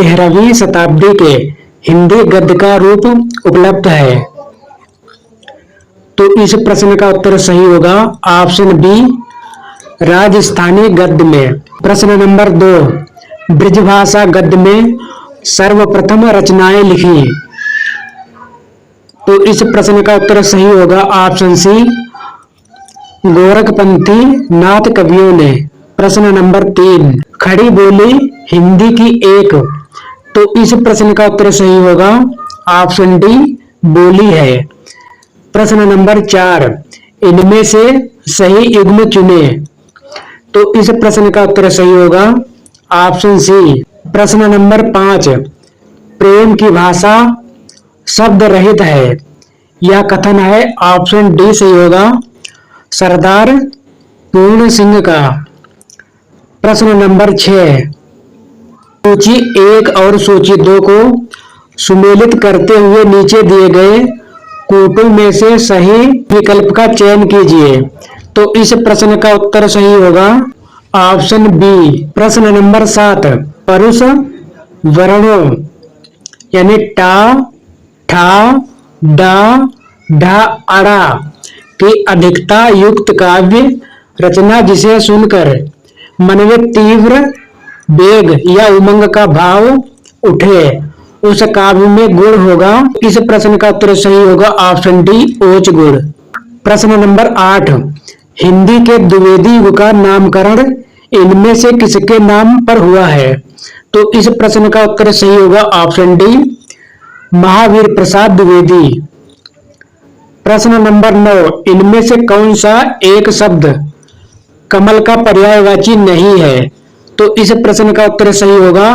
13वीं शताब्दी के हिंदी गद्य का रूप उपलब्ध है? तो इस प्रश्न का उत्तर सही होगा ऑप्शन बी, राजस्थानी गद्य में। प्रश्न नंबर 2, ब्रजभाषा गद्य में सर्वप्रथम रचनाएं लिखी। तो इस प्रश्न का उत्तर सही होगा ऑप्शन सी, गोरखपंथी नाथ कवियों ने। प्रश्न नंबर 3, खड़ी बोली हिंदी की एक। तो इस प्रश्न का उत्तर सही होगा ऑप्शन डी, बोली है। प्रश्न नंबर 4, इनमें से सही युग्म चुने। तो इस प्रश्न का उत्तर सही होगा ऑप्शन सी। प्रश्न नंबर 5, प्रेम की भाषा शब्द रहित है। यह कथन है ऑप्शन डी सही होगा सरदार पूर्ण सिंह का। प्रश्न नंबर 6, सूची 1 और सूची 2 को सुमेलित करते हुए नीचे दिए गए कोटों में से सही विकल्प का चयन कीजिए। तो इस प्रश्न का उत्तर सही होगा ऑप्शन बी। प्रश्न नंबर 7, परुष वर्णों यानी टा, ठा, डा, ढा, अड़ा की अधिकता युक्त काव्य रचना जिसे सुनकर मन में तीव्र वेग या उमंग का भाव उठे उस काव्य में गुण होगा। इस प्रश्न का उत्तर सही होगा ऑप्शन डी, ओज गुण। प्रश्न नंबर 8, हिंदी के द्विवेदी युग का नामकरण इनमें से किसके नाम पर हुआ है? तो इस प्रश्न का उत्तर सही होगा ऑप्शन डी, महावीर प्रसाद द्विवेदी। प्रश्न नंबर 9, इनमें से कौन सा एक शब्द कमल का पर्यायवाची नहीं है? तो इस प्रश्न का उत्तर सही होगा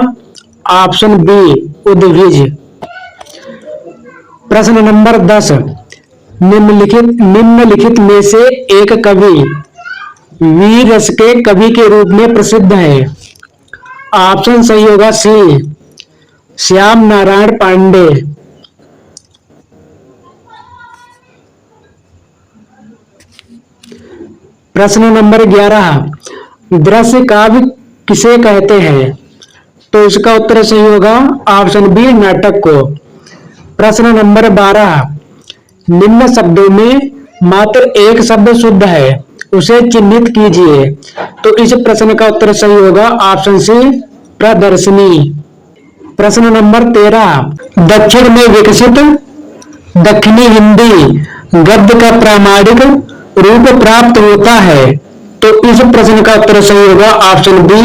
ऑप्शन बी, उद्भिज। प्रश्न नंबर 10, निम्नलिखित में से एक कवि वीर रस के कवि के रूप में प्रसिद्ध है। ऑप्शन सही होगा सी, श्याम नारायण पांडे। प्रश्न नंबर 11, दृश्य काव्य किसे कहते हैं? तो इसका उत्तर सही होगा ऑप्शन बी, नाटक को। प्रश्न नंबर 12, निम्न शब्दों में मात्र एक शब्द शुद्ध है, उसे चिन्हित कीजिए। तो इस प्रश्न का उत्तर सही होगा ऑप्शन सी, प्रदर्शनी। प्रश्न नंबर 13, दक्षिण में विकसित दक्षिणी हिंदी गद्य का प्रामाणिक रूप प्राप्त होता है। तो इस प्रश्न का उत्तर सही होगा ऑप्शन बी,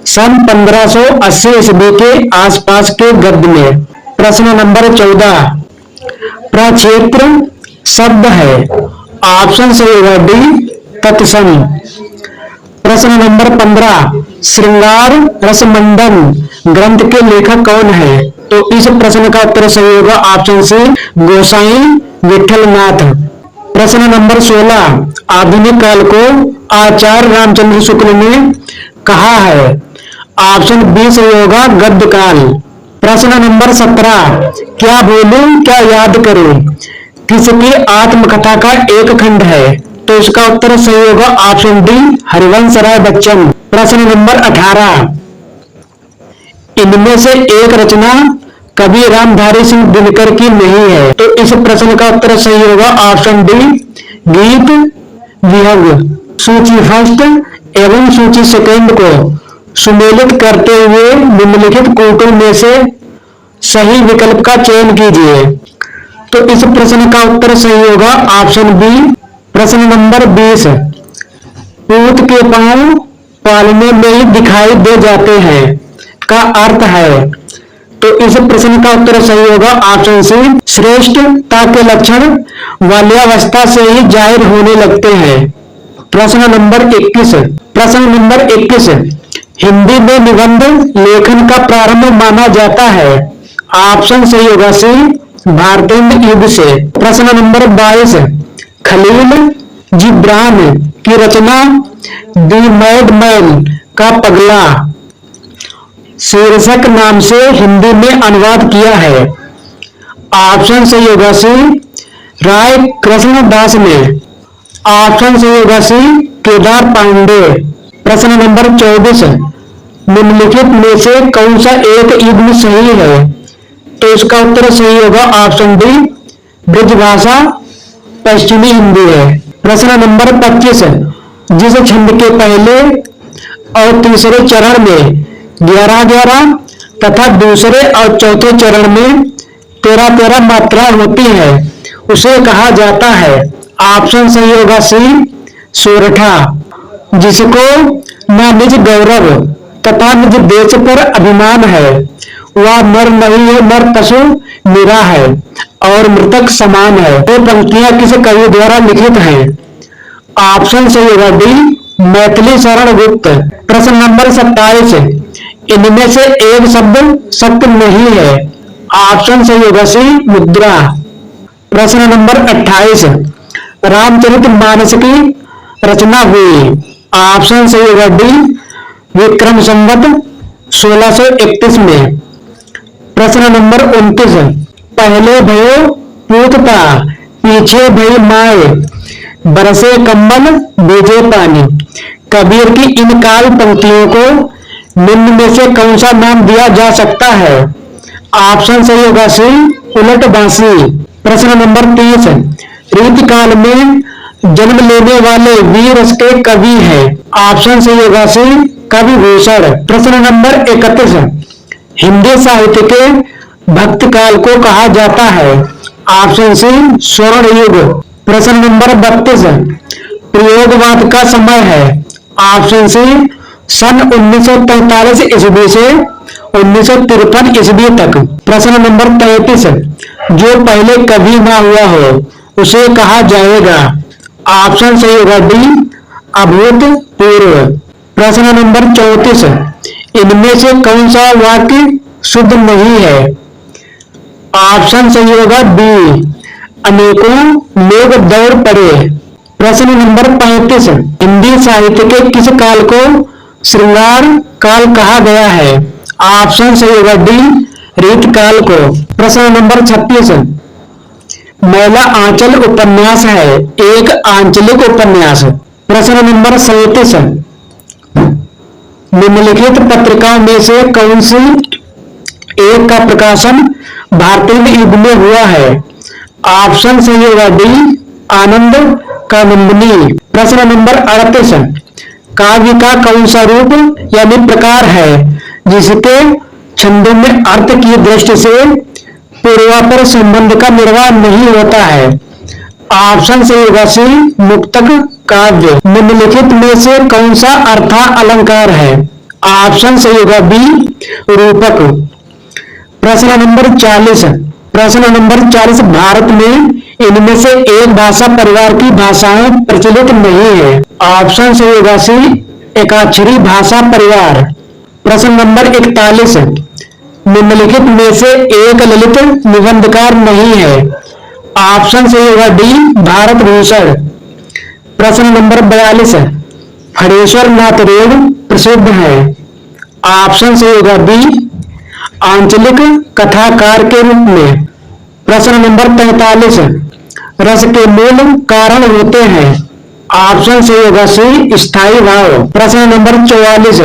सन 1580 ईस्वी के आसपास के गद्य में। प्रश्न नंबर 14, प्रक्षेत्र शब्द है। ऑप्शन सही होगा डी, तत्सम। प्रश्न नंबर 15, श्रृंगार रसमंडन ग्रंथ के लेखक कौन है? तो इस प्रश्न का उत्तर सही होगा ऑप्शन सी, गोसाई विठलनाथ। प्रश्न नंबर 16, आधुनिक काल को आचार्य रामचंद्र शुक्ल ने कहा है। ऑप्शन बी सही होगा गद्य काल। प्रश्न नंबर 17, क्या बोलूं क्या याद करूं किसकी आत्मकथा का एक खंड है? तो इसका उत्तर सही होगा ऑप्शन डी, हरिवंश राय बच्चन। प्रश्न नंबर 18, इनमें से एक रचना कवि रामधारी सिंह दिनकर की नहीं है। तो इस प्रश्न का उत्तर सही होगा ऑप्शन डी, गीत विहंग। सूची फर्स्ट एवं सूची सेकंड को सुमेलित करते हुए निम्नलिखित कोटों में से सही विकल्प का चयन कीजिए। तो इस प्रश्न का उत्तर सही होगा ऑप्शन बी। प्रश्न नंबर 20, पूत के पांव पालने में ही दिखाई दे जाते हैं का अर्थ है। तो इस प्रश्न का उत्तर सही होगा ऑप्शन सी, श्रेष्ठता के लक्षण बाल्यावस्था से ही जाहिर होने लगते हैं। प्रश्न नंबर 21, हिंदी में निबंध लेखन का प्रारंभ माना जाता है। ऑप्शन सही होगा सी, भारतेंद्र युग से। प्रश्न नंबर 22, खलील जिब्रान की रचना दी मैडमैन का पगला शीर्षक नाम से हिंदी में अनुवाद किया है। ऑप्शन सही होगा सी, राय कृष्णदास ने। ऑप्शन सही होगा सी, केदार पांडे। प्रश्न नंबर 24, निम्नलिखित में से कौन सा एक युग्म सही है? तो इसका उत्तर सही होगा ऑप्शन डी, ब्रजभाषा पश्चिमी हिंदी है। प्रश्न नंबर 25, जिस छंद के पहले और तीसरे चरण में 11-11 तथा दूसरे और चौथे चरण में 13-13 मात्रा होती है उसे कहा जाता है। ऑप्शन सही होगा सी, सोरठा। जिसको न निज गौरव तथा निज देश पर अभिमान है, वह नर नहीं है, नर पशु निरा है और मृतक समान है। ये पंक्तियां किस कवि द्वारा लिखित हैं? ऑप्शन सही होगा डी, मैथिली शरण गुप्त। प्रश्न नंबर 27, इनमें से एक शब्द सत्य नहीं है। ऑप्शन सही होगा सी, मुद्रा। प्रश्न नंबर 28, रामचरितमानस की रचना हुई। ऑप्शन सही होगा डी, विक्रम संवत 1631 में। प्रश्न नंबर 29, पहले भयो पूतता पीछे भई माए, बरसे कंबल भेजे पानी। कबीर की इन काव्य पंक्तियों को निम्न में से कौन सा नाम दिया जा सकता है? ऑप्शन सही होगा सी, उलट बांसी। प्रश्न नंबर 30, रीतिकाल में जन्म लेने वाले वीर रस के कवि हैं। ऑप्शन सही होगा सी, कवि भूषण। प्रश्न नंबर 31, हिंदी साहित्य के भक्ति काल को कहा जाता है। ऑप्शन सी, स्वर्ण युग। प्रश्न नंबर 32, प्रयोगवाद का समय है। ऑप्शन सी, सन 1945 ईस्वी से 1953 ईस्वी तक। प्रश्न नंबर 33, जो पहले कभी ना हुआ हो उसे कहा जाएगा। ऑप्शन सही होगा डी, अभूतपूर्व। प्रश्न नंबर 34, इनमें से कौन सा वाक्य शुद्ध नहीं है? ऑप्शन सही होगा बी, अनेकों लोग दौड़ पड़े। प्रश्न नंबर 35, हिंदी साहित्य के किस काल को श्रृंगार काल कहा गया है? ऑप्शन सही होगा डी, रीतकाल को। प्रश्न नंबर 36, मैला आंचल उपन्यास है एक आंचलिक उपन्यास। प्रश्न नंबर 37, निम्नलिखित पत्रिकाओं में से कौन सी एक का प्रकाशन भारतीय युग में हुआ है? ऑप्शन सही होगा डी, आनंद कानंदिनी। प्रश्न नंबर 38, काव्य का कौन सा रूप यानी प्रकार है जिसके छंदों में अर्थ की दृष्टि से पूर्वापर संबंध का निर्वाह नहीं होता है? ऑप्शन सही होगा सी, मुक्तक काव्य। निम्नलिखित में से कौन सा अर्था अलंकार है? ऑप्शन सही होगा बी, रूपक। प्रश्न नंबर 40, प्रश्न नंबर 40, भारत में इनमें से एक भाषा परिवार की भाषाएं प्रचलित नहीं है। ऑप्शन सही होगा सी, एकाक्षरी भाषा परिवार। प्रश्न नंबर 41, निम्नलिखित में से एक ललित निबंधकार नहीं है। ऑप्शन सही होगा डी, भारत भूषण। प्रश्न नंबर 42, फणेश्वर नाथ रेग प्रसिद्ध है। ऑप्शन सही होगा बी, आंचलिक कथाकार के रूप में। प्रश्न नंबर 43, रस के मूल कारण होते हैं। ऑप्शन सही होगा सी, स्थायी भाव। प्रश्न नंबर 44,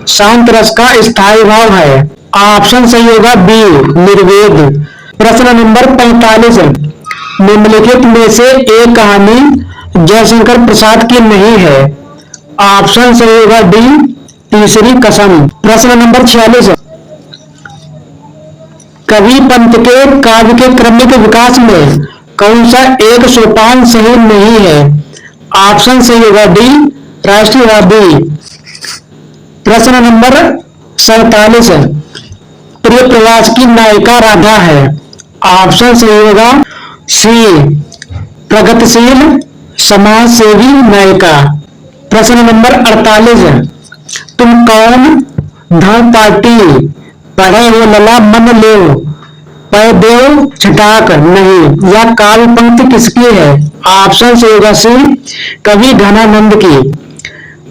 शांत रस का स्थायी भाव है। ऑप्शन सही होगा बी, निर्वेद। प्रश्न नंबर 45, निम्नलिखित में से एक कहानी जयशंकर प्रसाद की नहीं है। ऑप्शन सही होगा डी, तीसरी कसम। प्रश्न नंबर 46, कवि पंत के काव्य के क्रमिक विकास में कौन सा एक सोपान सही नहीं है? ऑप्शन सही होगा डी, राष्ट्रवादी। प्रश्न नंबर 47, प्रिय प्रवास की नायिका राधा है। ऑप्शन सही होगा सी, प्रगतिशील समाज सेवी नायिका। प्रश्न नंबर 48, तुम कौन धन पार्टी पढ़े हो लला मन ले पै देव छटाक नहीं। यह काव्य पंक्ति किसकी है? ऑप्शन सही होगा सी, कवि घनानंद की।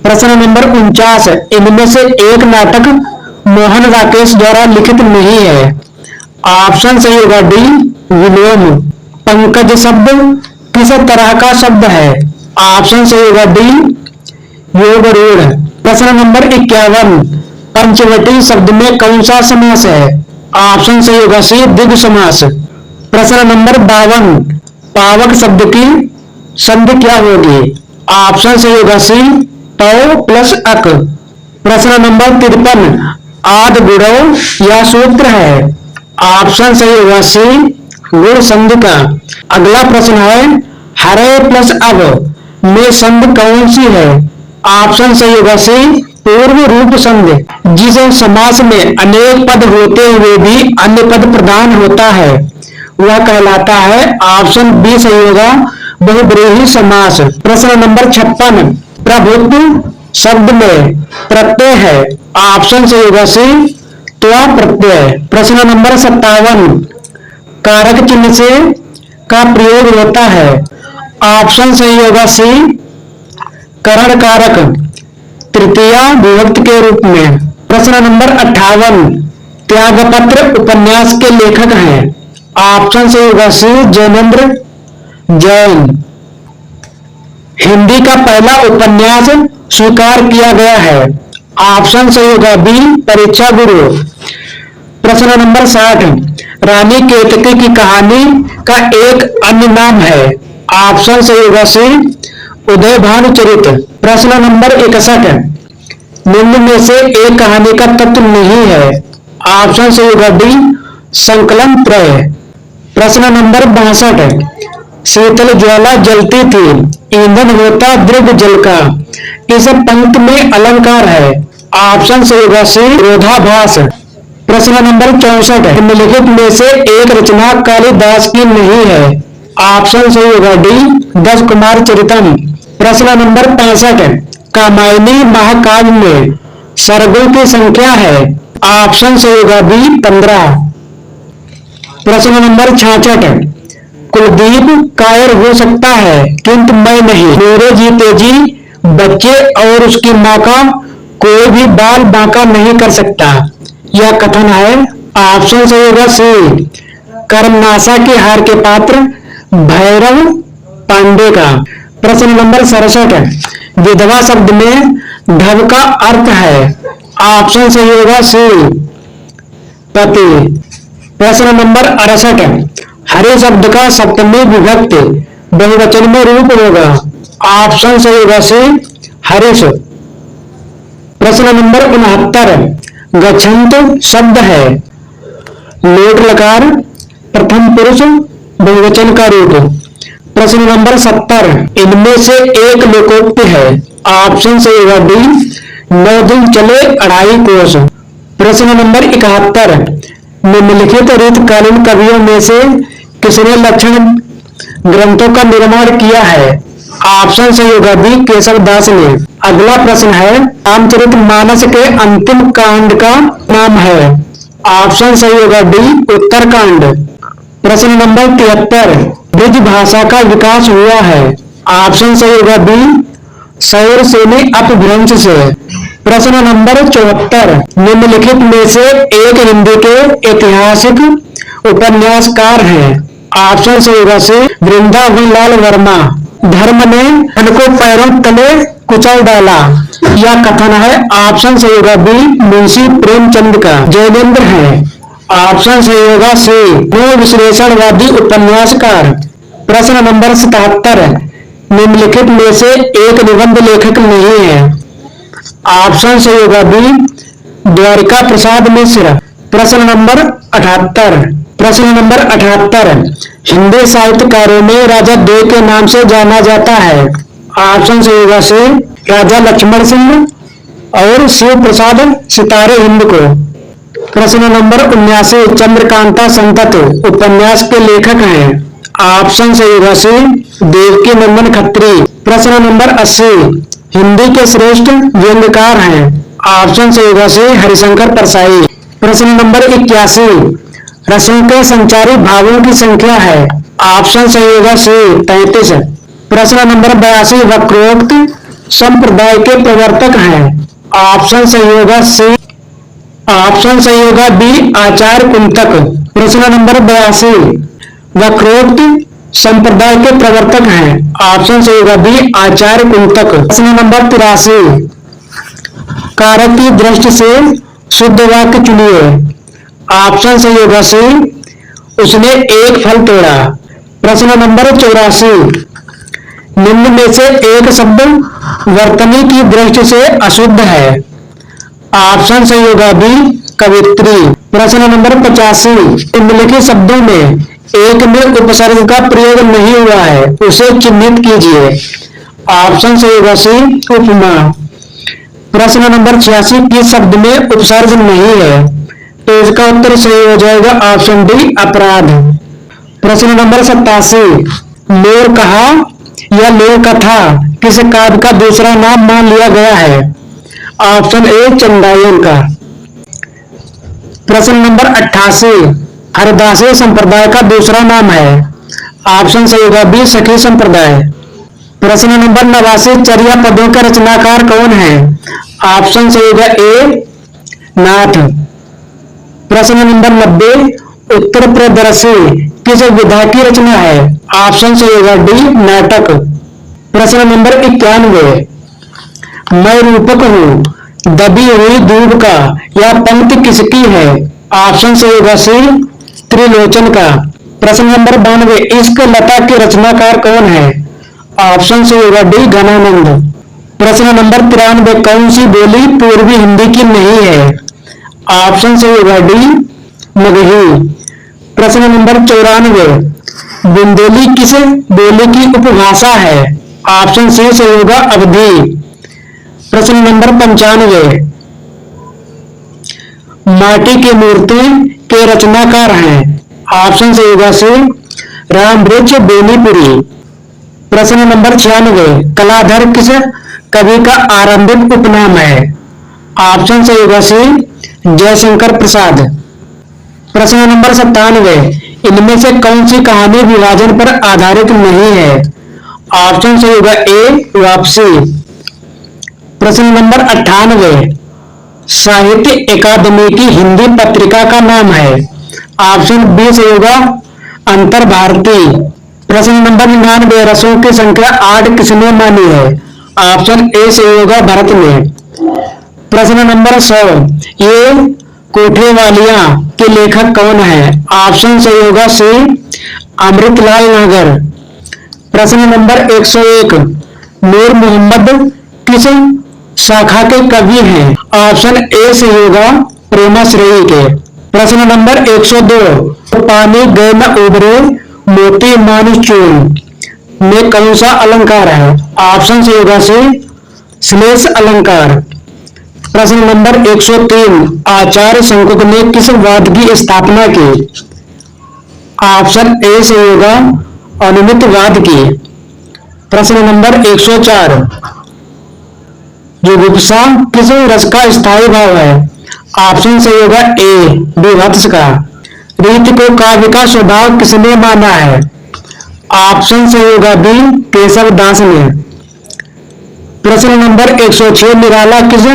प्रश्न नंबर 49, इनमें से एक नाटक मोहन राकेश द्वारा लिखित नहीं है। ऑप्शन सही होगा डी, विलोम। पंकज शब्द किस तरह का शब्द है? ऑप्शन सही होगा डी, योग रूढ़। प्रश्न नंबर 51, पंचवटी शब्द में कौन सा समास है? ऑप्शन सही होगा सी, द्विगु समास। प्रश्न नंबर 52, पावक शब्द की संधि क्या होगी? ऑप्शन सही होगा सी, पौ प्लस अक। प्रश्न नंबर 53, आद गुणव या सूत्र है? ऑप्शन सही होगा सी, गुण संधि का। अगला प्रश्न है, हरे प्लस अब में संधि कौन सी है? ऑप्शन सही होगा सी, पूर्व रूप संधि। जिस समास में अनेक पद होते हुए भी अन्य पद प्रधान होता है वह कहलाता है, ऑप्शन बी सही होगा, बहुब्रीहि समास। प्रश्न नंबर 56, प्रभुत्व शब्द में प्रत्यय है? ऑप्शन सही होगा सी, त्वा प्रत्यय। प्रश्न नंबर 57, कारक चिन्ह से का प्रयोग होता है? ऑप्शन सही होगा सी, करण कारक तृतीया विभक्ति के रूप में। प्रश्न नंबर 58, त्यागपत्र उपन्यास के लेखक हैं? ऑप्शन सही होगा सी, जैनेन्द्र जैन। हिंदी का पहला उपन्यास स्वीकार किया गया है? ऑप्शन सही होगा बी, परीक्षा गुरु। प्रश्न नंबर 60, रानी केतकी की कहानी का एक अन्य नाम है? ऑप्शन सही होगा सी, उदय भानुचरित। प्रश्न नंबर 61, निम्न में से एक कहानी का तत्व नहीं है? ऑप्शन सही होगा डी, संकलन त्रय। प्रश्न नंबर 62, शीतल ज्वाला जलती थी, ईंधन होता दृढ़ जल का, इस पंक्ति में अलंकार है? ऑप्शन सही होगा सी, विरोधाभास। प्रश्न नंबर 64, निम्नलिखित में से एक रचना कालिदास की नहीं है? ऑप्शन सही होगा डी, दस कुमार चरितम। प्रश्न नंबर 65, कामायनी महाकाव्य में सर्गों की संख्या है? ऑप्शन सही होगा बी, 15। प्रश्न नंबर 66, कुलदीप कायर हो सकता है किंतु मैं नहीं, मेरे जीते जी बच्चे और उसकी माँ का कोई भी बाल बांका नहीं कर सकता, यह कथन है? ऑप्शन सही होगा सी, कर्मनाशा के हार के पात्र भैरव पांडे का। प्रश्न नंबर 67, विधवा शब्द में ढब का अर्थ है? ऑप्शन सही होगा सी, पति। प्रश्न नंबर 68, हरे शब्द का सप्तमी विभक्ति बहुवचन में रूप होगा? ऑप्शन सही होगा सी, हरीश। प्रश्न नंबर 69, गच्छन्त शब्द है? लोट लकार प्रथम पुरुष बहुवचन का रूप। प्रश्न नंबर 70, इनमें से एक लोकोक्ति है? ऑप्शन सही होगा डी, 9 दिन चले 2.5 कोस। प्रश्न नंबर 71, निम्नलिखित रीतकालीन कवियों में से किसने लक्षण ग्रंथों का निर्माण किया है? ऑप्शन सही होगा बी, केशव दास ने। अगला प्रश्न है, रामचरितमानस के अंतिम कांड का नाम है? ऑप्शन सही होगा डी, उत्तरकांड। प्रश्न नंबर 73, ब्रज भाषा का विकास हुआ है? ऑप्शन सही होगा बी, सौर सेनी अपभ्रंश से। प्रश्न नंबर 74, निम्नलिखित में से एक हिंदी के ऐतिहासिक उपन्यासकार हैं? ऑप्शन सही होगा सी, वृंदावन लाल वर्मा। धर्म ने उनको पैरों तले कुचल डाला, यह कथन है? ऑप्शन सही होगा बी, मुंशी प्रेमचंद का। जैनेन्द्र है? ऑप्शन सही होगा सी, वो विश्लेषणवादी उपन्यासकार। प्रश्न नंबर 77, निम्नलिखित में से एक निबंध लेखक नहीं है? ऑप्शन सही होगा बी, द्वारिका प्रसाद मिश्र। प्रश्न नंबर 78, प्रश्न नंबर 78, हिंदी साहित्यकारों में राजा द्वय के नाम से जाना जाता है? ऑप्शन सही होगा सी, राजा लक्ष्मण सिंह और शिव प्रसाद सितारे हिंद को। प्रश्न नंबर 79, चंद्रकांता संतत उपन्यास के लेखक हैं? ऑप्शन सही होगा सी, देवकी नंदन खत्री। प्रश्न नंबर 80, हिंदी के श्रेष्ठ व्यंग्यकार हैं? ऑप्शन सही होगा सी, हरिशंकर परसाई। प्रश्न नंबर 81, रसों के संचारी भावों की संख्या है? ऑप्शन सही होगा सी, 33। प्रश्न नंबर 82, वक्रोक्त संप्रदाय के प्रवर्तक हैं? ऑप्शन सही होगा सी, ऑप्शन सही होगा बी, आचार्य कुंतक। प्रश्न नंबर 82, वक्रोक्त संप्रदाय के प्रवर्तक हैं? ऑप्शन सही होगा बी, आचार्य कुंतक। प्रश्न नंबर 83, कारक की दृष्टि से शुद्ध वाक्य चुनिए। ऑप्शन सही होगा सी, उसने एक फल तोड़ा। प्रश्न नंबर 84, निम्न में से एक शब्द वर्तनी की दृष्टि से अशुद्ध है। ऑप्शन सही होगा बी, कवित्री। प्रश्न नंबर 85, निम्नलिखित शब्दों में एक में उपसर्ग का प्रयोग नहीं हुआ है, उसे चिन्हित कीजिए। ऑप्शन सही होगा सी, उपमा। प्रश्न नंबर 86, किस शब्द में उपसर्ग नहीं है, तो इसका उत्तर सही हो जाएगा ऑप्शन डी, अपराध। प्रश्न नंबर 87, लोर कहा या लोर कथा किस काव्य का दूसरा नाम मान लिया गया है। ऑप्शन ए, चंदायन का। प्रश्न नंबर 88, हरदासी संप्रदाय का दूसरा नाम है। ऑप्शन सही होगा बी, सखी संप्रदाय। प्रश्न नंबर 89, चर्या पदों का रचनाकार कौन है। ऑप्शन सही होगा ए, नाथ। प्रश्न नंबर 90, उत्तर प्रदर्शी किस विधा की रचना है। ऑप्शन सही होगा डी, नाटक। प्रश्न नंबर 91, मैं रूपक हूं दबी हुई दूब का, यह पंक्ति किसकी है। ऑप्शन सही होगा सी, त्रिलोचन का। प्रश्न नंबर 92, इश्क लता के रचनाकार कौन है। ऑप्शन सही होगा डी, घनानंद। प्रश्न नंबर 93, कौन सी बोली पूर्वी हिंदी की नहीं है। ऑप्शन सही होगा डी, मगही। प्रश्न नंबर 94, बुंदेली किस बोली की उपभाषा है। ऑप्शन सी सही होगा अवधी। प्रश्न नंबर 95, माटी की मूर्ति के रचनाकार हैं। ऑप्शन सही होगा सी, रामवृक्ष बेनीपुरी। प्रश्न नंबर 96, कलाधर किस कवि का आरंभिक उपनाम है। ऑप्शन सही होगा सी, जयशंकर प्रसाद। प्रश्न नंबर 97, इनमें से कौन सी कहानी विभाजन पर आधारित नहीं है। ऑप्शन सही होगा ए, वापसी। प्रश्न नंबर 98, साहित्य अकादमी की हिंदी पत्रिका का नाम है। ऑप्शन बी सही होगा अंतर भारती। प्रश्न नंबर 99, रसों की संख्या 8 किसने मानी है। ऑप्शन ए सही होगा भरत ने। प्रश्न नंबर 100, ये कोठेवालियां के लेखक कौन है। ऑप्शन सही होगा सी, अमृतलाल नागर। प्रश्न नंबर 101, नूर मोहम्मद किस शाखा के कवि हैं। ऑप्शन ए सही होगा प्रेमाश्रयी के। प्रश्न नंबर 102, पानी गए न उबरे मोती मानुष चून में कौन सा अलंकार है। ऑप्शन सही होगा सी, श्लेष अलंकार। प्रश्न नंबर 103, आचार्य शंकुक ने किस वाद की स्थापना की। ऑप्शन ए सही होगा अनुमितवाद की। प्रश्न नंबर 104, जुगुप्सा किस रस का स्थायी भाव है। ऑप्शन सही होगा ए, विभत्स का। रीति को काव्य का स्वभाव किसने माना है। ऑप्शन सही होगा बी, केशव दास ने। प्रश्न नंबर 106, निराला किस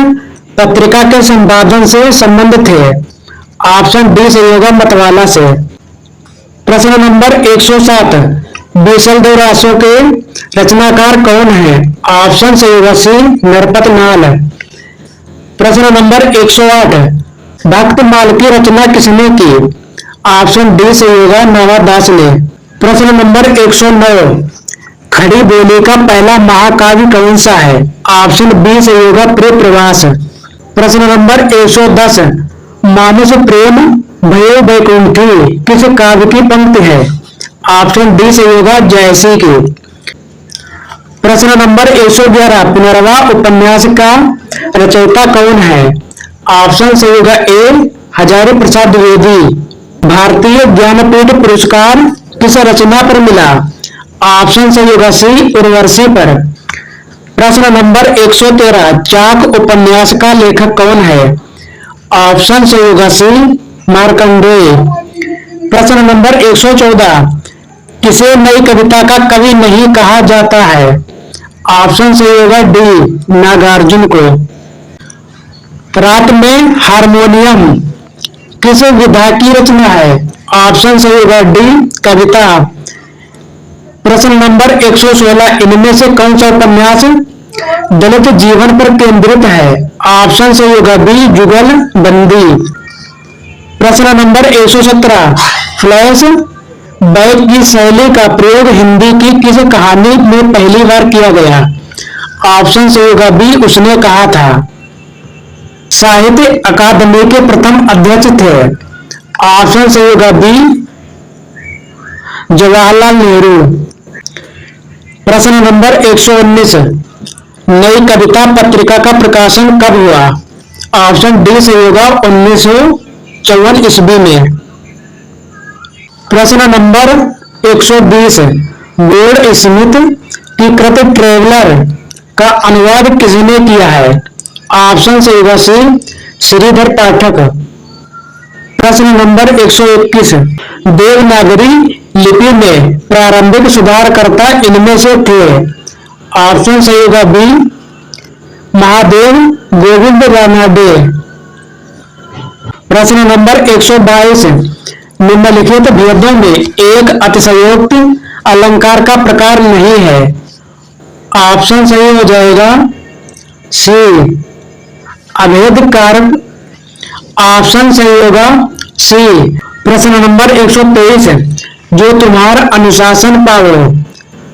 पत्रिका के संपादन से संबंधित है। ऑप्शन डी सही होगा मतवाला से। प्रश्न नंबर 107, बीसल दो रासों के रचनाकार कौन है। ऑप्शन सही होगा सी, नरपत नाल। प्रश्न नंबर 108, भक्तमाल की रचना किसने की। ऑप्शन डी सही होगा नावादास ने। प्रश्न नंबर 109, खड़ी बोली का पहला महाकाव्य कौन सा है। ऑप्शन बी सही होगा प्रिय प्रवास। प्रश्न नंबर 110, मानुष प्रेम भयो बैकुंठी किस काव्य की पंक्ति है। ऑप्शन डी सही होगा जयसी की। प्रश्न नंबर 111, पुनर्वा उपन्यास का रचयिता कौन है। ऑप्शन सही होगा ए, हजारी प्रसाद द्विवेदी। भारतीय ज्ञानपीठ पुरस्कार किस रचना पर मिला। ऑप्शन सही होगा सी, उर्वशी पर। प्रश्न नंबर 113, चाक उपन्यास का लेखक कौन है। ऑप्शन सही होगा सी, मार्कंडेय। प्रश्न नंबर 114, किसे नई कविता का कवि नहीं कहा जाता है। ऑप्शन सही होगा डी, नागार्जुन को। रात में हारमोनियम किस विधा की रचना है। ऑप्शन सही होगा डी, कविता। प्रश्न नंबर 116, इनमें से कौन सा उपन्यास दलित जीवन पर केंद्रित है। ऑप्शन सही होगा बी जुगल बंदी। प्रश्न नंबर 117, फ्लैश बैक की शैली का प्रयोग हिंदी की किस कहानी में पहली बार किया गया? ऑप्शन सही होगा बी उसने कहा था। साहित्य अकादमी के प्रथम अध्यक्ष थे। ऑप्शन सही होगा बी जवाहरलाल नेहरू। प्रश्न नंबर 119, नई कविता पत्रिका का प्रकाशन कब हुआ? ऑप्शन डी सही होगा 1954 ईस्वी में। प्रश्न नंबर 120, गोल्ड स्मिथ की कृत ट्रेवलर का अनुवाद किसने किया है? ऑप्शन सही होगा सी श्रीधर पाठक। प्रश्न नंबर 121, देवनागरी लिपि में प्रारंभिक सुधारकर्ता इनमें से थे? ऑप्शन सही होगा बी महादेव गोविंद रानडे। प्रश्न नंबर 122, निम्नलिखित भेदों में एक अतिशयोक्त अलंकार का प्रकार नहीं है? ऑप्शन सही हो जाएगा सी अभेद कारक। ऑप्शन सही होगा सी। प्रश्न नंबर 123, जो तुम्हार अनुशासन पावो,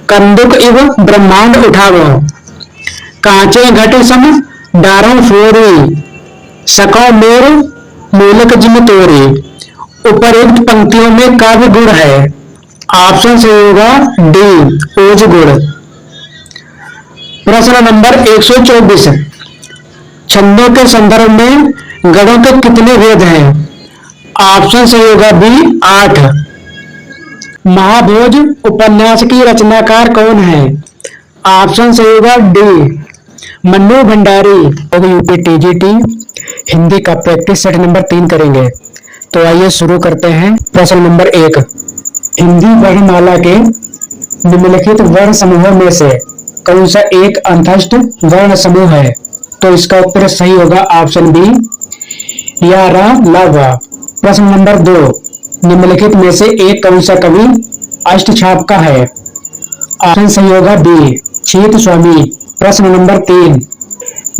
कंदुक इव ब्रह्मांड उठावो, कांचे घट सम डारों फोरी, सको मोर मूलक जिम तोरी। उपरोक्त पंक्तियों में काव्य गुण है? ऑप्शन सही होगा डी ओज गुण। प्रश्न नंबर 124, छंदों के संदर्भ में गणों के कितने भेद हैं? ऑप्शन सही होगा बी 8। महाभोज उपन्यास की रचनाकार कौन है? ऑप्शन सही होगा D Mannu Bhandari. UP TGT Hindi का प्रैक्टिस सेट नंबर 3 करेंगे। तो आइए शुरू करते हैं। प्रश्न नंबर 1, हिंदी वर्णमाला के निम्नलिखित वर्ण समूहों में से कौन सा एक अंतस्थ वर्ण समूह है? तो इसका उत्तर सही होगा ऑप्शन बी या रा ला वा। प्रश्न नंबर 2, निम्नलिखित में से एक कौन सा कवि अष्टछाप का है? ऑप्शन सही होगा बी छीत स्वामी। प्रश्न नंबर 3,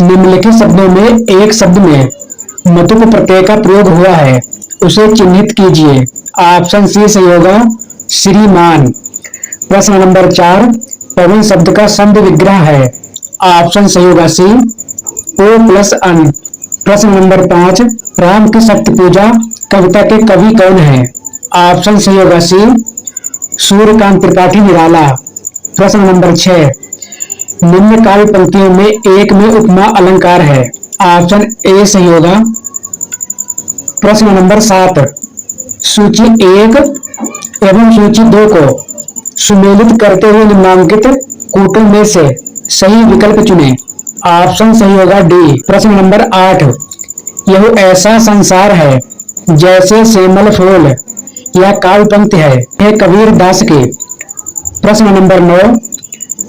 निम्नलिखित शब्दों में एक शब्द में मतुक प्रत्यय का प्रयोग हुआ है, उसे चिन्हित कीजिए। ऑप्शन सी सही होगा श्रीमान। प्रश्न नंबर 4, पवन शब्द का संध विग्रह है। ऑप्शन सही होगा सी ओ प्लस अन। प्रश्न नंबर 5, राम की शक्ति पूजा कविता के कवि कौन है? ऑप्शन सही होगा सी सूर्यकांत त्रिपाठी निराला। प्रश्न नंबर 6, निम्न काव्य पंक्तियों में एक में उपमा अलंकार है। ऑप्शन ए सही होगा। प्रश्न नंबर 7, सूची 1 एवं सूची 2 को सुमेलित करते हुए निम्नांकित कूटों में से सही विकल्प चुनें। ऑप्शन सही होगा डी। प्रश्न नंबर 8, यह ऐसा संसार है जैसे सेमल फूल, यह काव्य पंक्ति है, यह कबीर दास की। प्रश्न नंबर 9,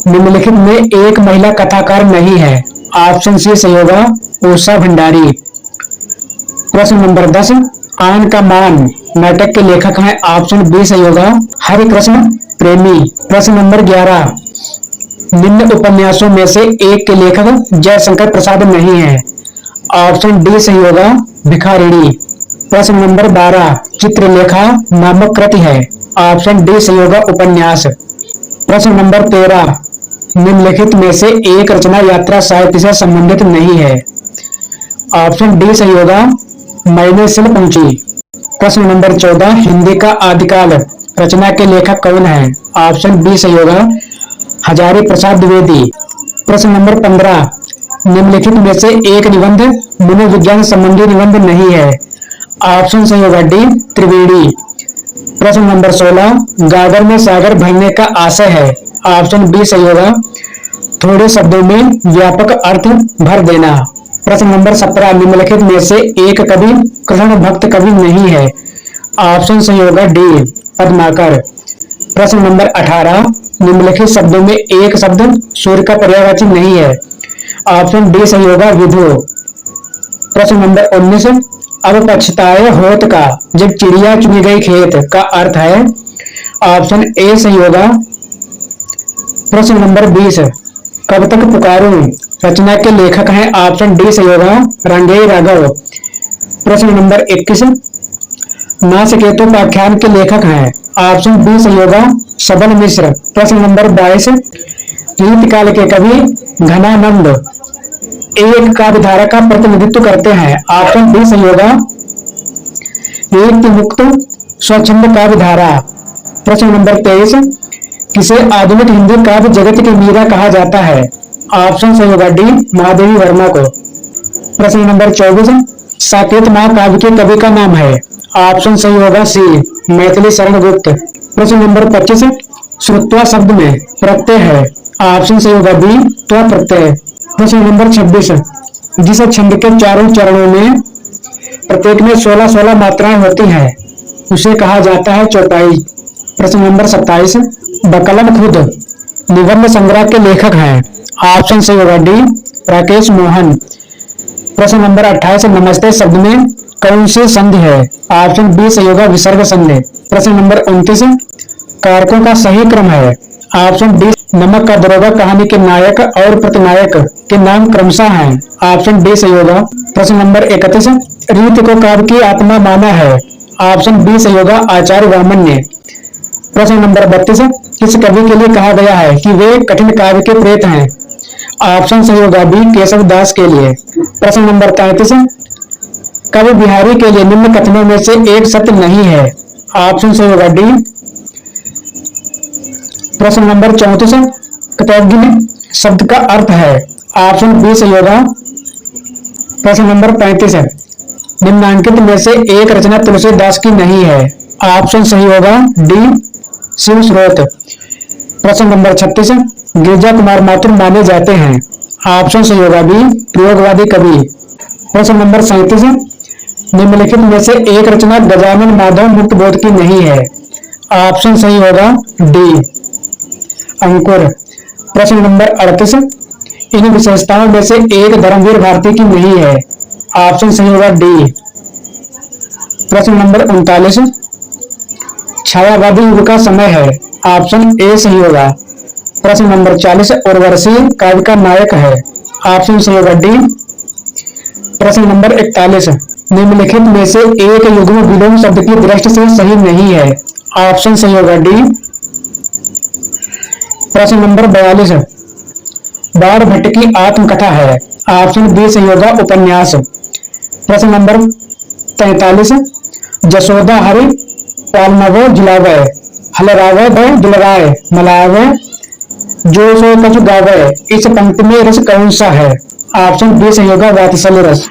निम्नलिखित में एक महिला कथाकार नहीं है। ऑप्शन सी सही होगा उषा भंडारी। प्रश्न नंबर 10, आन का मान नाटक के लेखक हैं। ऑप्शन बी सही होगा हरि कृष्ण प्रेमी। प्रश्न नंबर 11, निम्न उपन्यासों में से एक के लेखक जयशंकर प्रसाद नहीं है। ऑप्शन डी सही होगा भिखारिणी। प्रश्न नंबर 12, चित्रलेखा नामक कृति है। ऑप्शन डी सही होगा उपन्यास। प्रश्न नंबर 13, निम्नलिखित में से एक रचना यात्रा साहित्य से संबंधित नहीं है। ऑप्शन डी सही होगा मैंने सिल पहुंची। प्रश्न नंबर 14, हिंदी का आदिकाल रचना के लेखक कौन है? ऑप्शन बी सही होगा हजारी प्रसाद द्विवेदी। प्रश्न नंबर 15, निम्नलिखित में से एक निबंध मनोविज्ञान संबंधी निबंध नहीं है। ऑप्शन सही होगा डी त्रिवेणी। प्रश्न नंबर 16, गागर में सागर भरने का आशय है। ऑप्शन बी सही होगा थोड़े शब्दों में व्यापक अर्थ भर देना। प्रश्न नंबर 17, निम्नलिखित में से एक कवि कृष्ण भक्त कवि नहीं है। ऑप्शन सही होगा डी पद्माकर। प्रश्न नंबर 18, निम्नलिखित शब्दों में एक शब्द सूर्य का पर्यायवाची नहीं है। ऑप्शन डी सही होगा विधु। प्रश्न नंबर 19, अब पछताए होत का जब चिड़िया चुनी गई खेत का अर्थ है। ऑप्शन ए सही होगा। प्रश्न नंबर 20, कब तक पुकारूं रचना के लेखक हैं ऑप्शन डी सही होगा रणधीर राघव। प्रश्न नंबर 21 नासकेतु उपाख्यान के लेखक हैं ऑप्शन बी सही होगा सबल मिश्र। प्रश्न नंबर 22 रीतिकाल के कवि घनानंद एक काव्यधारा का प्रतिनिधित्व करते हैं ऑप्शन डी सही होगा रीति मुक्त स्वच्छंद काव्यधारा। प्रश्न नंबर 23 किसे आधुनिक हिंदी काव्य जगत की मीरा कहा जाता है ऑप्शन सही होगा डी महादेवी वर्मा को। प्रश्न नंबर 24 साकेत महाकाव्य के कवि का नाम है ऑप्शन सही होगा सी मैथिली शरण गुप्त। प्रश्न नंबर 25 श्रुत्वा शब्द में प्रत्यय है ऑप्शन सही होगा बी त्व प्रत्यय। प्रश्न नंबर 26 जिस छंद के चारों चरणों में प्रत्येक में 16-16 मात्राएं होती हैं उसे कहा जाता है चौपाई। प्रश्न नंबर 27 बकलम खुद निबंध संग्रह के लेखक हैं ऑप्शन सही होगा डी राकेश मोहन। प्रश्न नंबर 28 नमस्ते शब्द में कौन सी संधि है ऑप्शन बी सही होगा विसर्ग संधि। प्रश्न नंबर 29 कारकों का सही क्रम है ऑप्शन डी नमक का दरोगा कहानी के नायक और प्रतिनायक के नाम क्रमशः हैं ऑप्शन डी सही होगा। प्रश्न नंबर 31 रीति को काव्य की आत्मा माना है ऑप्शन बी सही होगा आचार्य वामन ने। प्रश्न नंबर 32 किस कवि के लिए कहा गया है कि वे कठिन काव्य के प्रेत हैं ऑप्शन सही होगा बी केशव दास के लिए। प्रश्न नंबर 33 कवि बिहारी के लिए निम्न कथनों में से एक सत्य नहीं है ऑप्शन सही होगा डी। प्रश्न नंबर 34 कृतज्ञ शब्द का अर्थ है ऑप्शन बी सही होगा। प्रश्न नंबर 35 निम्नांकित में से एक रचना तुलसीदास की नहीं है ऑप्शन सही होगा डी शिव स्रोत। प्रश्न नंबर 36 गिरिजा कुमार माथुर माने जाते हैं ऑप्शन सही होगा बी प्रयोगवादी कवि। प्रश्न नंबर 37 निम्नलिखित में से एक रचना गजानन माधव मुक्त बोध की नहीं है ऑप्शन सही होगा डी अंकुर। प्रश्न नंबर 38 इन विशेषताओं में से एक धर्मवीर भारती की नहीं है ऑप्शन सही होगा डी। प्रश्न नंबर 39 छायावादी युग का समय है ऑप्शन ए सही होगा। प्रश्न नंबर 40 उर्वशी काव्य का नायक है ऑप्शन सही होगा डी। प्रश्न नंबर 41 निम्नलिखित में से एक युग्म विलोम शब्द की दृष्टि से सही नहीं है ऑप्शन सही होगा डी। प्रश्न नंबर 42 बाण भट्ट की आत्मकथा है ऑप्शन बी सही होगा उपन्यास। प्रश्न नंबर 43 जसोदा हरि पालनवो जुलावे हलरावे व दुलराए मलावे जो सो कछु गावे इस पंक्ति में रस कौन सा है ऑप्शन बी सही होगा वात्सल्य रस।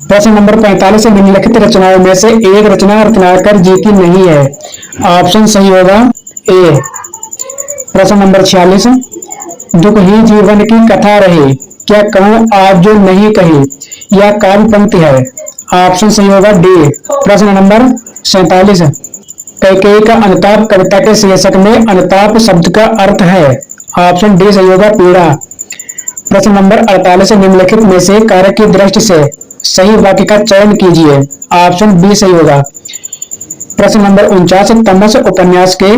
प्रश्न नंबर 45 निम्नलिखित रचनाओं में से एक रचना रत्नाकर जी की नहीं है ऑप्शन सही होगा ए। प्रश्न नंबर 46 दुख ही जीवन की कथा रही क्या कहूं आज जो नहीं कही यह काव्य पंक्ति है ऑप्शन सही होगा डी। प्रश्न नंबर 47 कैकेयी का अनुताप कविता के शीर्षक में अनुताप शब्द का अर्थ है ऑप्शन डी सही होगा पीड़ा। प्रश्न नंबर 48 निम्नलिखित में से कारक की दृष्टि से सही वाक्य का चयन कीजिए ऑप्शन बी सही होगा। प्रश्न नंबर 49 तमस उपन्यास के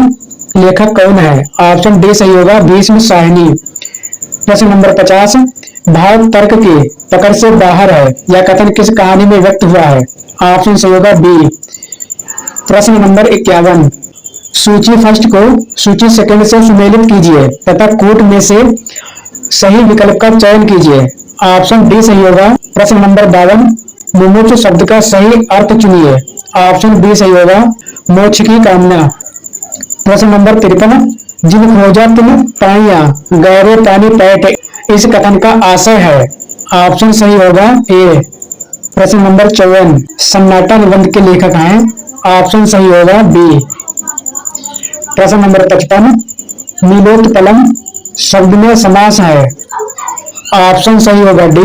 लेखक कौन है ऑप्शन डी सही होगा भीष्म साहिनी। प्रश्न नंबर 50 भाव तर्क की पकड़ से बाहर है यह कथन किस कहानी में व्यक्त हुआ है ऑप्शन सही होगा बी। प्रश्न नंबर 51 सूची फर्स्ट को सूची सेकंड से सुमेलित कीजिए तथा कूट में से सही विकल्प का चयन कीजिए ऑप्शन डी सही होगा। प्रश्न नंबर 52 मुमुक्षु शब्द का सही अर्थ चुनिए ऑप्शन बी सही होगा मोक्ष की कामना। प्रश्न नंबर 53 जिन खोजा तुम पाइया गहरे पानी पैठ इस कथन का आशय है ऑप्शन सही होगा ए। प्रश्न नंबर 54 सन्नाटा निबंध के लेखक हैं ऑप्शन सही होगा बी। प्रश्न नंबर 55 नीलोत्पलम शब्द में समास है ऑप्शन सही होगा डी।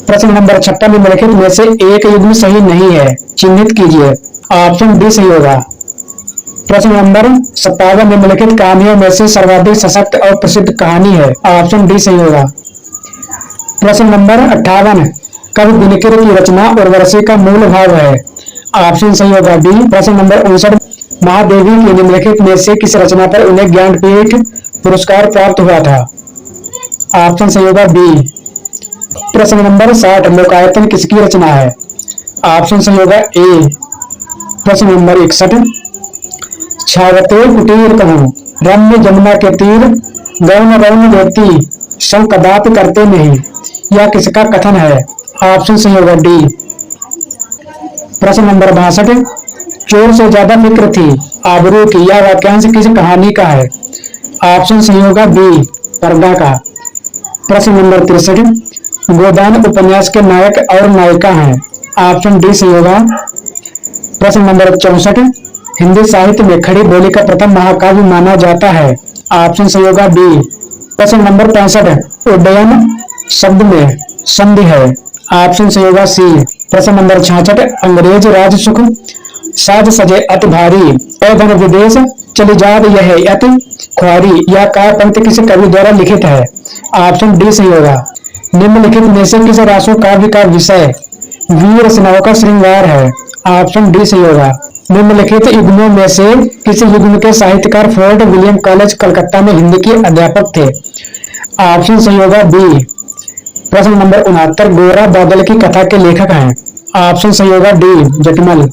प्रश्न नंबर 56 निम्नलिखित में से एक युग्म सही नहीं है चिन्हित कीजिए ऑप्शन डी सही होगा। प्रश्न नंबर 57 निम्नलिखित कहानियों में से सर्वाधिक सशक्त और प्रसिद्ध कहानी है ऑप्शन डी सही होगा। प्रश्न नंबर 58 कवि दिनकर की रचना उर्वशी का मूल भाव है ऑप्शन सही होगा डी। प्रश्न नंबर 59 महादेवी की निम्नलिखित में से किस रचना पर उन्हें ज्ञानपीठ पुरस्कार प्राप्त हुआ था ऑप्शन सही होगा बी। प्रश्न नंबर 60, लोकायतन किसकी रचना है? ऑप्शन सही होगा ए। प्रश्न नंबर 61, छावते कुटीर कहूँ, रम्य जमुना के तीर, गौन रौन व्यक्ति सौ कदापि करते नहीं, यह किसका कथन है? ऑप्शन सही होगा डी। प्रश्न नंबर 62, चोर से ज्यादा फिक्र थी आबरू की, यह वाक्यांश किस कहानी का है? ऑप्शन सही होगा बी, पर्दा का। प्रश्न नंबर 63, गोदान उपन्यास के नायक और नायिका हैं? ऑप्शन डी सही होगा। प्रश्न नंबर 64, हिंदी साहित्य में खड़ी बोली का प्रथम महाकाव्य माना जाता है? ऑप्शन सही होगा बी। प्रश्न नंबर 65, उड्डयन शब्द में संधि है? ऑप्शन सही होगा सी। प्रश्न नंबर 66, अंग्रेज राज सुख साज सजे अति भारी, धन विदेश चली जात यह अति ख्वारी, यह काव्य पंक्ति किस कवि द्वारा लिखित है? ऑप्शन डी सही होगा। निम्नलिखित में से किस रासो काव्य का विषय वीर रचनाओं का श्रृंगार है? ऑप्शन डी सही होगा। निम्नलिखित युग्मों में से किस युग्म के साहित्यकार फोर्ट विलियम कॉलेज कलकत्ता में हिंदी के अध्यापक थे? ऑप्शन सही होगा बी। प्रश्न नंबर 69, गोरा बादल की कथा के लेखक हैं? ऑप्शन सही होगा डी, जटमल।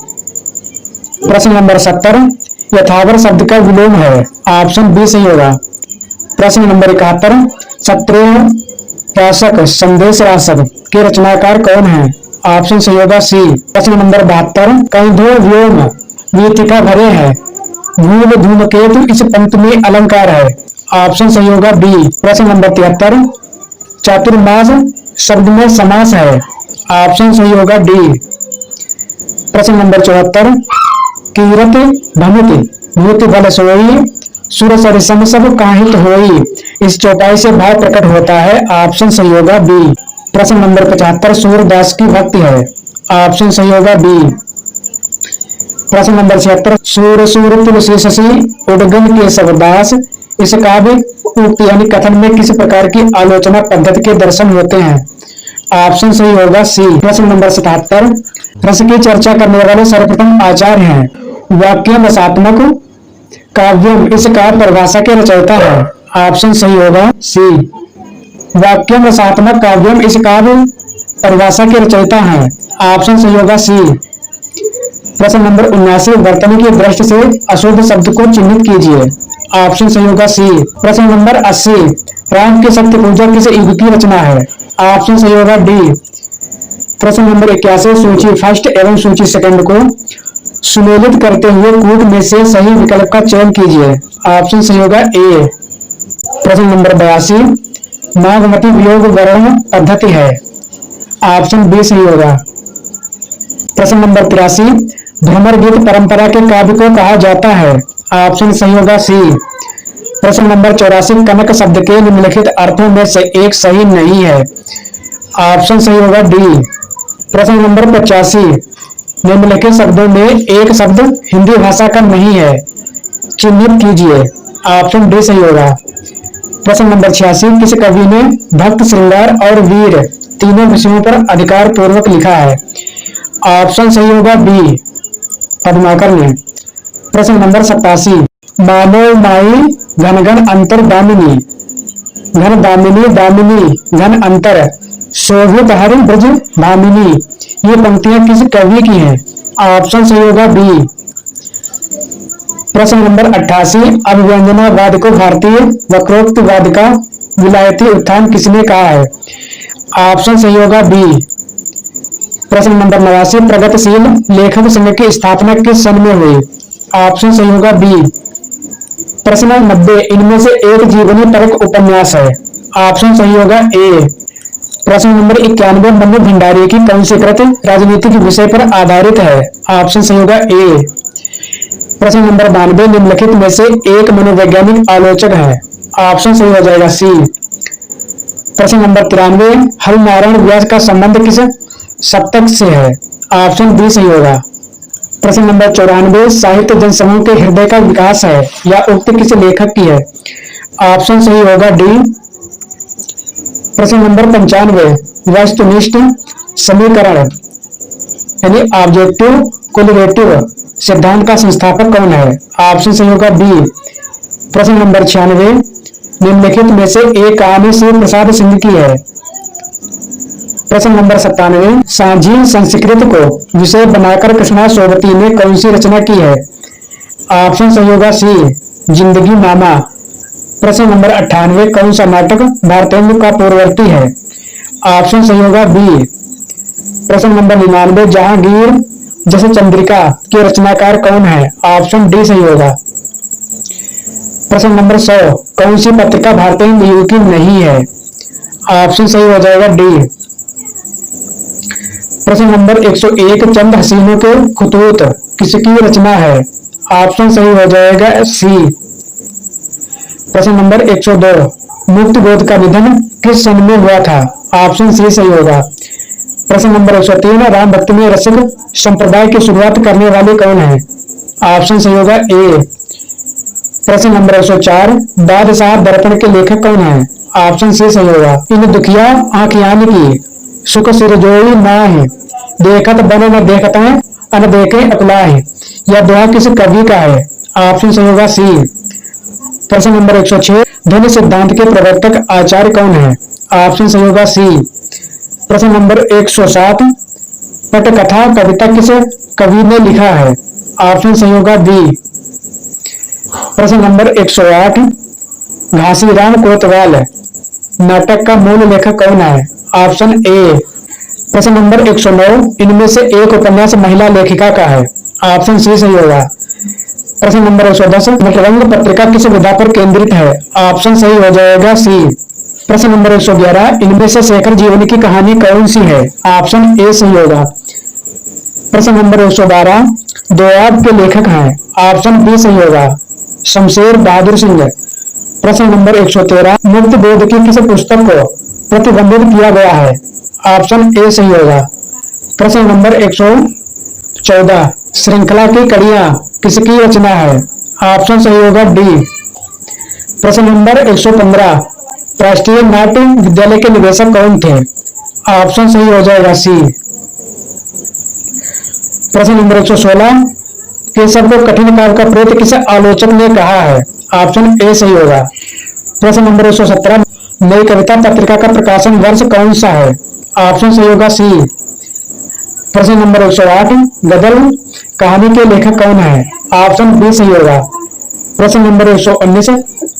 प्रश्न नंबर 70, यथावर शब्द का विलोम है? ऑप्शन बी सही होगा। प्रश्न नंबर 71, सत्रह राशक संदेश राशक के रचनाकार कौन है? ऑप्शन सही होगा सी। प्रश्न नंबर 72, कई दो व्योम वीतिका भरे हैं, भूल धूमकेतु इस पंक्ति में अलंकार है? ऑप्शन सही होगा बी। प्रश्न नंबर 73, चातुर्मास शब्द में समास है? ऑप्शन सही होगा डी। प्रश्न नंबर 74, कीरत भमुति भूति बल सोई, सुर सरिसम सब काहित होई, इस चौपाई से भाव प्रकट होता है? ऑप्शन सही होगा बी। प्रश्न नंबर 75, सूरदास की भक्ति है? ऑप्शन सही होगा बी। प्रश्न नंबर 76, सूर सूर तुलसी शशि उडगन के सबदास, इस काव्य उक्ति यानी कथन में किस प्रकार की आलोचना पद्धति के दर्शन होते हैं? ऑप्शन सही होगा सी। प्रश्न नंबर 77, रस की चर्चा करने वाले सर्वप्रथम आचार्य हैं? वाक्यम रसात्मक काव्यम इस काव्य परिभाषा के रचयिता है? ऑप्शन सही होगा सी। वाक्यम रसात्मक काव्यम इस काव्य परिभाषा के रचयिता हैं? ऑप्शन सही होगा सी। प्रश्न नंबर 79, वर्तनी की दृष्टि से अशुद्ध शब्द को चिन्हित कीजिए? ऑप्शन सही होगा सी। प्रश्न नंबर 80, राम की शक्ति पूजा किस युग की रचना है? ऑप्शन सही होगा डी। प्रश्न नंबर 81, सूची फर्स्ट एवं सूची सेकंड को सुमेलित करते हुए कूट में से सही विकल्प का चयन कीजिए? ऑप्शन सही होगा ए। प्रश्न नंबर 82, नागमती वियोग वर्ण पद्धति है? ऑप्शन बी सही होगा। प्रश्न नंबर 83, भ्रमर गीत परंपरा के काव्य को कहा जाता है? ऑप्शन सही होगा सी। प्रश्न नंबर 84, कनक शब्द के निम्नलिखित अर्थों में से एक सही नहीं है? ऑप्शन सही होगा डी। प्रश्न नंबर 85, निम्नलिखित शब्दों में एक शब्द हिंदी भाषा का नहीं है, चिन्हित कीजिए? ऑप्शन डी सही होगा। प्रश्न नंबर 86, किस कवि ने भक्त, श्रृंगार और वीर तीनों विषयों पर अधिकार पूर्वक लिखा है? ऑप्शन सही होगा बी, पद्माकर ने। प्रश्न नंबर 87, मानव माई घन घन अंतर दामिनी, घन दामिनी दामिनी घन अंतर, शोभित हरि ब्रज भामिनी, ये पंक्तियां किस कवि की हैं? ऑप्शन सही होगा बी। प्रश्न नंबर 88, अभिव्यंजनावाद को भारतीय वक्रोक्तिवाद का विलायती उत्थान किसने कहा है? ऑप्शन सही होगा बी। प्रश्न नंबर 89, प्रगतिशील लेखक संघ की स्थापना किस सन में हुई? ऑप्शन सही होगा बी। प्रश्न 90, इनमें से एक जीवनी परक उपन्यास है? ऑप्शन सही होगा ए। प्रश्न नंबर 91, मनु भंडारी की कौन सी कृति राजनीतिक विषय पर आधारित है? ऑप्शन सही होगा ए। प्रश्न नंबर 92, निम्नलिखित में से एक मनोवैज्ञानिक आलोचक है? ऑप्शन सही हो जाएगा सी। प्रश्न नंबर 93, हरिनारायण व्यास का संबंध किस शतक से है? ऑप्शन बी सही होगा। प्रश्न नंबर 94, साहित्य जनसमूह के हृदय का विकास है या उक्ति किस लेखक की है? ऑप्शन सही होगा डी। प्रश्न नंबर 95, वस्तुनिष्ठ समीकरण यानी ऑब्जेक्टिव कोलिगेटिव सिद्धांत का संस्थापक कौन है? ऑप्शन सही होगा बी। प्रश्न नंबर 96, निम्नलिखित में से एक कहानी शिव प्रसाद सिंह की है। प्रश्न नंबर 97, सांझी संस्कृत को विषय बनाकर कृष्णा सोबती ने कौन सी रचना की है? ऑप्शन सही होगा सी, जिंदगी नामा। प्रश्न नंबर 98, कौन सा नाटक भारतेंदु का पूर्ववर्ती है? ऑप्शन सही होगा बी। प्रश्न नंबर 99, जहांगीर जैसे चंद्रिका के रचनाकार कौन है? ऑप्शन डी सही होगा। प्रश्न नंबर 100, कौन सी पत्रिका भारतेंदु युग की नहीं है? ऑप्शन सही हो जाएगा डी। प्रश्न नंबर 101, चंद हसीनों के खुतूत किसकी रचना है? ऑप्शन सही हो जाएगा सी। प्रश्न नंबर 102, मुक्ति बोध का निधन किस सन में हुआ था? ऑप्शन सी सही होगा। प्रश्न नंबर 103, राम भक्ति में रसिक संप्रदाय की शुरुआत करने वाले कौन है? ऑप्शन सही होगा ए। प्रश्न नंबर 104, बादशाह दर्पण के लेखक कौन है? ऑप्शन सी सही होगा। इन दुखिया आंखियान की सुख सिर जोई नाहि, देखत बन न देखत है अन देखे अकुलाहि। यह दोहा किस कवि का है? ऑप्शन सही होगा सी। प्रश्न नंबर 106, ध्वनि सिद्धांत के प्रवर्तक आचार्य कौन है? ऑप्शन सही होगा सी। प्रश्न नंबर 107, पटकथा कविता किस कवि ने लिखा है? ऑप्शन सही होगा बी। प्रश्न नंबर 108, घासीराम कोतवाल नाटक का मूल लेखक कौन है? Option A. प्रश्न नंबर 109, इनमें से एक उपन्यास महिला लेखिका का है? ऑप्शन सी सही होगा। प्रश्न नंबर 110, नटरंग पत्रिका किस विधा पर केंद्रित है? ऑप्शन सही हो जाएगा सी। प्रश्न नंबर 111, इनमें से शेखर जीवन की कहानी कौन सी है? ऑप्शन ए सही होगा। प्रश्न नंबर 112, दोआब के लेखक हैं? ऑप्शन बी सही होगा, शमशेर बहादुर सिंह। प्रश्न नंबर 113, मुक्ति बोध की किस पुस्तक को प्रतिबंधित किया गया है? ऑप्शन ए सही होगा। प्रश्न नंबर 114, श्रृंखला की कड़ियां किसकी रचना है? ऑप्शन सही होगा डी। प्रश्न नंबर 115, राष्ट्रीय नाट्य विद्यालय के निदेशक कौन थे? ऑप्शन सही हो जाएगा सी। प्रश्न नंबर 116, केशव को कठिन काव्य का प्रेत किस आलोचक ने कहा है? ऑप्शन ए सही होगा। प्रश्न नंबर 117, नई कविता पत्रिका का प्रकाशन वर्ष कौन सा है? ऑप्शन सही होगा सी। प्रश्न नंबर 108, गदर कहानी के लेखक कौन है? ऑप्शन बी सही होगा। प्रश्न नंबर 119,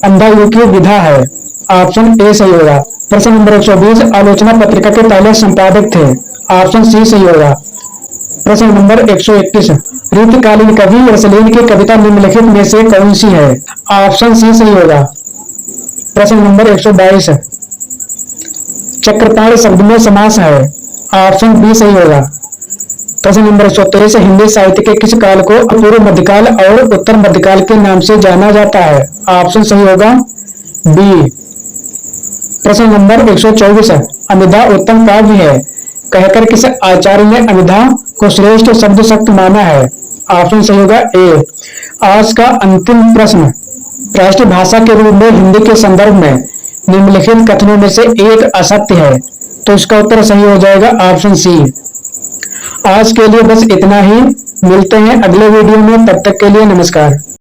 अंधा युग की विधा है? ऑप्शन ए सही होगा। प्रश्न नंबर 120, आलोचना पत्रिका के पहले संपादक थे? ऑप्शन सी सही होगा। प्रश्न नंबर 121, रीतिकालीन कवि रसलीन की कविता निम्नलिखित में से कौन सी है? ऑप्शन सी सही होगा। प्रश्न नंबर 122, चक्रपाण शब्द में समास है? ऑप्शन बी सही होगा। प्रश्न नंबर 123, हिंदी साहित्य के किस काल को पूर्व मध्यकाल और उत्तर मध्यकाल के नाम से जाना जाता है? ऑप्शन सही होगा बी। प्रश्न नंबर 124, अमिधा उत्तम काव्य है कहकर किस आचार्य ने अमिधा को श्रेष्ठ शब्द शक्त माना है? ऑप्शन सही होगा ए। आज का अंतिम प्रश्न, राष्ट्रीय भाषा के रूप में हिंदी के संदर्भ में निम्नलिखित कथनों में से एक असत्य है, तो इसका उत्तर सही हो जाएगा ऑप्शन सी। आज के लिए बस इतना ही, मिलते हैं अगले वीडियो में, तब तक के लिए नमस्कार।